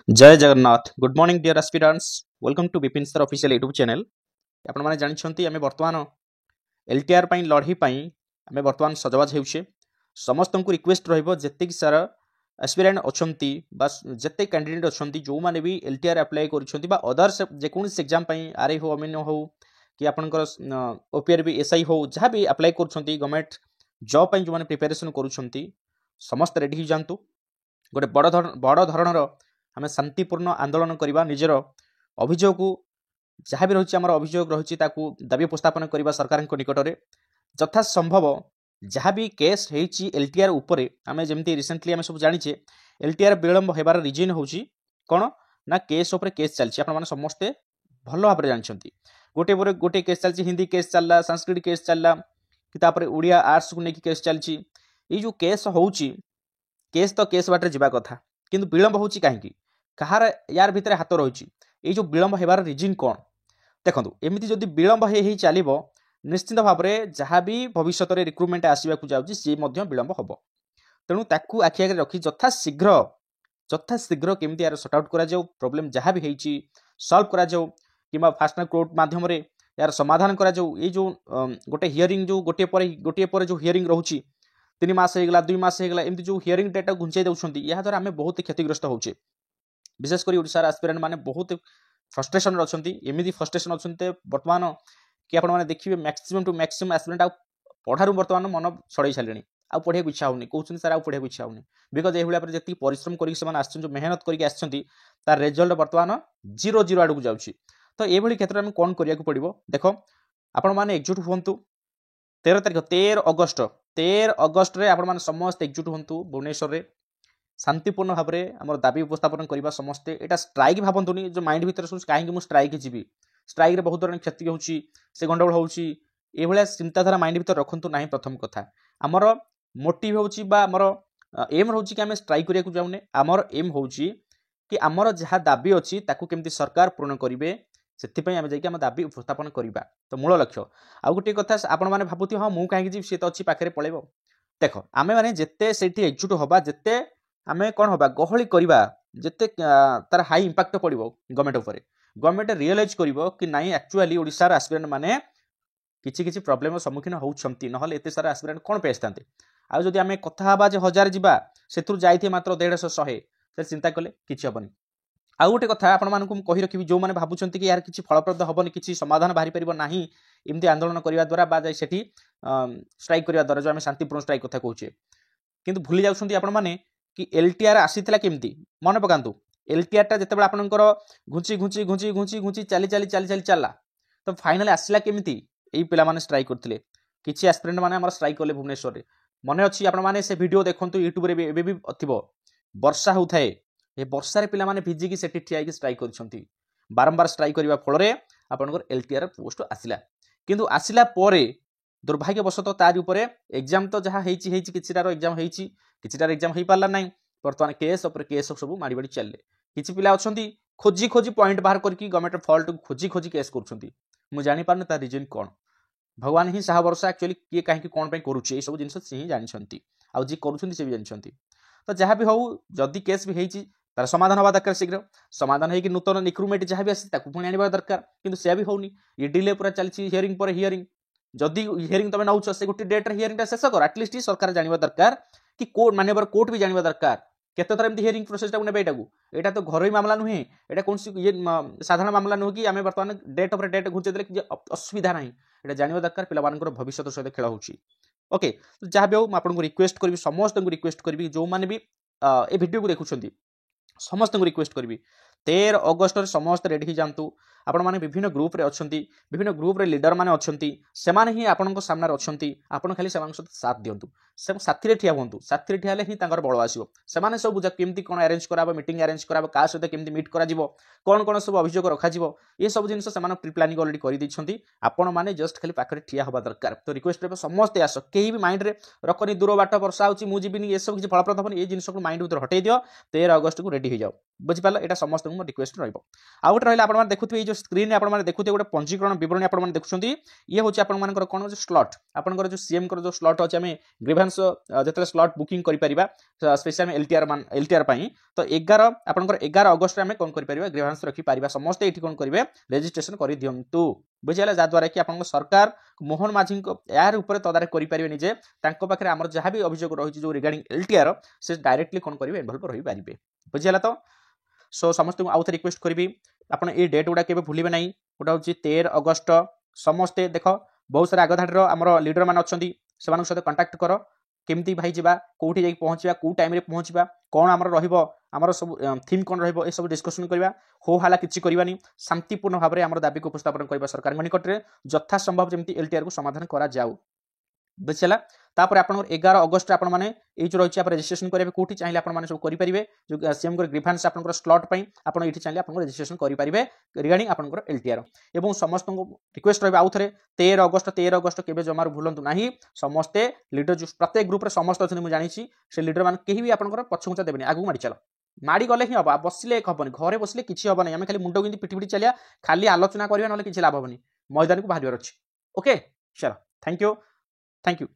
जय Jagannath good morning dear aspirants welcome to Vipin sir official YouTube channel आपण माने जानिछंती आमे वर्तमान एलटीआर पई लढी पई आमे वर्तमान सजवाज हेउछे समस्त को रिक्वेस्ट रहइबो जत्ते कि सर एस्पिरेंट अछंती बस जत्ते कैंडिडेट अछंती जो माने भी एलटीआर अप्लाई करछंती बा अदर जे कोनस एग्जाम पई आरए हो अमिनो हो कि आपनकर ओपीआर भी एसआई हो जहां भी अप्लाई करछंती गवर्नमेंट जॉब पई जो माने प्रिपरेशन करछंती समस्त रेडी हो जानतु गोटे बड़ धरणर आम शांतिपूर्ण आंदोलन करवा निजर अभियोग जहाँ भी रही आम अभियोग रही दाबी उपस्थापन करवा सरकार निकट में यथा संभव जहाँ भी केस होती एलटीआर उपर आम जमी रिसेंटली आम सब जाचे एलटीआर विलंब होबार रिजन हूँ कौन ना केस उपर केस चलती आप समस्ते भल भाव में जानते गोटे गोटे केस चलती हिंदी केस चलला संस्कृत केस चलला कि ओडिया आर्ट्स को लेकिन केस चलती ये जो केस हो केस तो केस बाटे जावा कथा किंतु विलंब हो कहीं कहार यार भितर हाथ रही ये जो विलंब होबार रिजन कौन देखो एमती जदि विलंब हो चलो निश्चित भाव में जहाँ भी भविष्य में रिक्रुटमेंट आसवाक जाऊँगी सी विलंब हम तेणु ताकू आखि आगे रखी यथा शीघ्र केमती यार सर्ट आउट करा प्रोब्लेम जहाँ भी होती सल्व करा कि फास्ट कोर्ट माध्यम यार समाधान करा ये जो गोटे हियरिंग जो गोटे जो हियरिंग रोचे 3 मास होगा 2 मास होगा एमती जो हियरिंग डेटा घुंचाई दौरान या द्वारा आम बहुत क्षतिग्रस्त होचे विशेषकर ओडिशार एस्पिरेंट माने बहुत फ्रस्ट्रेशन अच्छा एमती फ्रस्ट्रेशन अच्छा बर्तमान कि आपने देखिए मैक्सिमम टू मैक्सिमम एस्पिरेंट आ पढ़ारू बर्तमान मन छड़े सारे आ पढ़ा इच्छा होनी कहते सर आ पढ़ा इच्छा होनी बिकज ये जी परिश्रम कर जो मेहनत करके रेजल्ट बर्तमान 0 आड़ को जाऊँगी तो ये क्षेत्र में कौन करा पड़ो देख आपण मैंने एकजुट हूँ 13 तारीख 13 अगस्ट रे आपण समस्त एकजुट हूँ भुवनेश्वर में शांतिपूर्ण भाव में आम दाबी उपस्थापन करवा समस्ते यहाँ स्ट्राइक भावतुनि जो माइंड भर सोच कहीं मुझे स्ट्राइक जी स्ट्राइक बहुत धरण क्षति होची गंडगोल होभलिया चिंताधारा माइंड भर रखु ना प्रथम कथा आमर मोटिव होमर एम रोच कि आम स्ट्राइक करने जाऊने आमर एम हो कि आमर जहाँ दाबी अच्छी केमती सरकार पूर्ण करेंगे से आम दाबी उपस्थापन करवा तो मूल लक्ष्य आउ गोटे कथा आपण मैंने भावुथ हाँ मुझे कहीं जी सी तो अच्छी पाखे पलैब देख आम मैंने जिते से एकजुट हवा जिते आमे कौन हवा गहली करवा जिते तार हाई इंपैक्ट पड़ो गवर्नमेंट उपर गवर्नमेंट रियलाइज करिवो कि नाई एक्चुअली ओडिशार एस्पिरेंट माने किछि किछि प्रॉब्लम सम्मुखीन होउछंती नहले एते सारा एस्पिरेंट कोन पेस्तांते आ जदि आमे कथा हबा जे 1000 जिबा सेथुर जाइथे मात्र 150 100 ते चिंता कले किछि हबनी आ गोटे कथा आपण मानकु कहि रखिबि जो माने भाबुछंती कि यार किछि फलप्रद हबनी किछि समाधान बाहरी परिबो नाही इमती आंदोलन करिवा द्वारा बा जाय सेठी स्ट्राइक करिवा द्वारा जो आमे शांतिपूर्ण स्ट्राइक कथा कहूचे किंतु भूली जाउछंती आपण माने कि एलटीआर आसीथिला केमती मन पकांतु एलटीआर टा जते आपनकर घुंची चली चलला तो फाइनली आसला केमती एई पिला माने स्ट्राइक करथिले किछि एस्पिरेंट माने हमर स्ट्राइक करले भुवनेश्वर रे मने अछि आपण माने से वीडियो देखंतु यूट्यूब रे एबे भी अथिबो वर्षा होउथाए ए वर्षा रे पिला माने भिजी की सेठी ठिया की स्ट्राइक करछंती बारंबार स्ट्राइक करिवा फल रे आपनकर एलटीआर पोस्ट आसिला किंतु आसिला परे दुर्भाग्यवशत तार ऊपर एग्जाम तो जहाँ किछिटार एग्जाम किछिटार एग्जाम हो पार्ला ना बर्तमान केस उपर केस सब माड़ी माड़ी चलले किछि पिला अछंती खोजी खोजी पॉइंट बाहर करके गवर्नमेंट फॉल्ट खोजी खोजी केस करछंती मु जानि पारन तार रीजन कोन भगवान ही साहा भरोसा एक्चुअली किए कहीं कौन पे करुचे ये सब जिनस से ही जानछंती आ जी करूछंती से भी जानछंती तो जहाँ भी हो जदि केस भी हेची तार समाधान हवा दरकार शीघ्र समाधान है कि नूतन रिक्रुटमेंट जहाँ भी आसी ताकू पुणी आनिबा दरकार किंतु से भी होनी ये डिले पूरा चलछि हियरिंग पर हियरिंग जदि हियरिंग तमे नउछ से गोटे डेट हियरिंग शेष कर एटलिस्ट सरकार जानवा दरकार कि कोर्ट मानवर कोर्ट भी जानवा दरकार केते थर एमती हियरिंग प्रोसेस टा नेबे एटा तो घरोई मामला नुहे एटा कौन ये साधारण मामला नुह कि आम बर्तमान डेट उपर डेट घुंचे देले असुविधा ना एटा जानवा दरकार पिलामानकर भविष्य सहित खेल होची ओके तो जहाँ भी हो आपको रिक्वेस्ट करी समस्त को रिक्वेस्ट करी जो मैंने भी ए वीडियो को देखुं समस्त को रिक्वेस्ट करी 13 अगस्ट समस्त रेडी जातु आपण माने विभिन्न ग्रुप रे अछंती विभिन्न ग्रुप रे लीडर माने अछंती सेमाने ही आपनक सामने अछंती आपण खाली सेमान साथ दियंतु से साथी रे ठिया हुंतु साथी रे ठियाले ही तांकर बळ आसीबो सेमाने सब बुझा केमती कोन अरेंज कराबो मीटिंग अरेंज कराबो का सहित केमती मीट करा जिवो कोन सब अभियोग रखा जिवो ये सब जिंस सेमान प्री प्लानिंग ऑलरेडी करि दैछंती आपण माने जस्ट खाली पाखरे ठिया होबा दरकार तो रिक्वेस्ट रे समस्त आसो केही भी माइंड रे रखनी दूर बाट वर्षा होची मु जीबिनी ये सब किछ फलप्रद हबनी ये जिंस को माइंड उतर हटै दियो 13 अगस्त को रेडी हो जाओ। बुझिपाल एटा समस्त को रिक्वेस्ट रहिबो आ गोटे रहिला आपण माने देखुथि जो स्क्रीन आपण माने देखुथि गोटे पंजीकरण विवरणी आपण माने देखुछंती ये होची आपण मानकर कोन स्लॉट आपण जो सीएम कर जो स्लॉट अछि हमें ग्रीवेंस जतले स्लॉट बुकिंग करि परिबा स्पेशल एलटीआर पई तो 11 आपनकर 11 अगस्त रे हमें कोन करि परिबा ग्रीवेंस रखि परिबा समस्त एठी कोन करिवे रजिस्ट्रेशन करि दियंतु बुझियाला जा द्वारा कि आपन सरकार मोहन माझी को यार ऊपर तदारख करि परिबे निजे तांको पाखरे हमर जहां भी अभियोग रहिछि जो रिगार्डिंग एलटीआर से डायरेक्टली कोन करिवे इन्वॉल्व रहि परिबे बुझियाला तो सो समस्त को आउथ रिक्वेस्ट करी आपन ए डेट गुडा केबे भूलिबे नाही गोटा होची 13 अगस्त समस्ते देख बहुत सारा आगधाडर हमर लीडर मान अछंती सेमान सहित कांटेक्ट करो केमती भाई जिबा कोठी जाई पहुंचबा को टाइम रे पहुंचबा कोन हमर रहिबो हमर सब थीम कोन रहिबो ए सब डिस्कशन करबा हो हाला किछि करबानी शांतिपूर्ण भाबरे हमर दाबी को उपस्थापन करबा सरकार निकट रे यथा संभव जेमती एलटीआर को समाधान करा जाऊ बुझला तापर आपण 11 अगस्त आपण माने ए जो रहिछि आप रजिस्ट्रेशन करिवे कोठी चाहिले आपण माने सब करि परिबे जो सीएम को ग्रीवेंस आपण स्लॉट पई आपण एठी चाहिले आपण रजिस्ट्रेशन करि परिबे रिगार्डिंग आपण एलटीआर एवं समस्त को रिक्वेस्ट रहबे आउ थरे 13 अगस्त केबे जमार भूलंतु नाही समस्ते लीडर जो प्रत्येक ग्रुप रे समस्त अछन मु जानि छी से लीडर मान केही भी आपण पछुंचा देबेनी आगु माडी चलो माडी गले ही हबा बसिले एक हबनी घरे बसिले किछि हबनी हम खाली मुंडो किंती पिटी पिटी चलिया खाली आलोचना करिया नले किछि लाभ हबनी मैदान को बाहरियर अछि ओके चलो थैंक यू